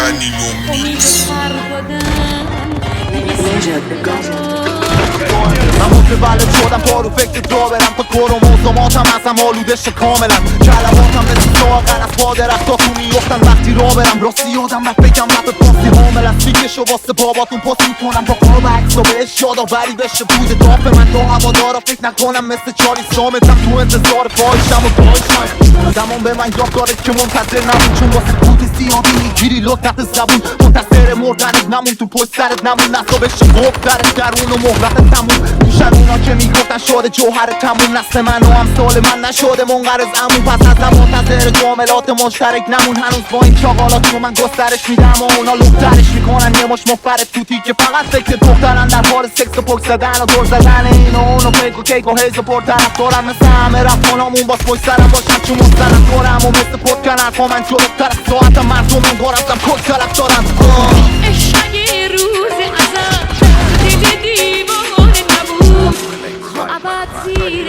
Danilo Mix. من متولد شدم پارو فکر جا برم تا کرو موضوعاتم ازم آلودشه کاملا کلماتم مثل ساغر از پا درختا تو میفتن وقتی را برم راستی یادم رفت بگم رپ پاسی حامل از فیکشو واسه باباتون پاس میکنم با قاب عکس و بهش یادآوری بشه بود داف من تا هوادارا فکر نکنم مثل چاری سامتم تو انتظار فاحشم و فاحشم زمان به من یاد داره که منتظر نمون چون واسه پوتی سیاهی میگیری لطت زبون منتظر مردنت نمون تو پشت سرت نمون نسا بشه گفترت درون و مهرت تموم میشن اونا که میگفتن شده جوهر تموم نسل من و امثال من نشده منقرض امون پس ازم منتظر جاملات مشترک نمون هنوز با این چاقالات رو من گسترش میدم و اونا لخترش میکنن یه مش مفرد توتی که فقط فکر دخترن در حال سکس و پک زدن و دور زدن این و اونو کیک و کیک و هیز و پرطرف دارن مثل همه رفتانامون باز پشت سرم باشن چون مسترم دارم و مثل پتکن حرفا من جلوتر از ساعتم مردم انگار ازم کل طرف دارن عشق یه روز ازم دل دیوانه نبود ابد زیر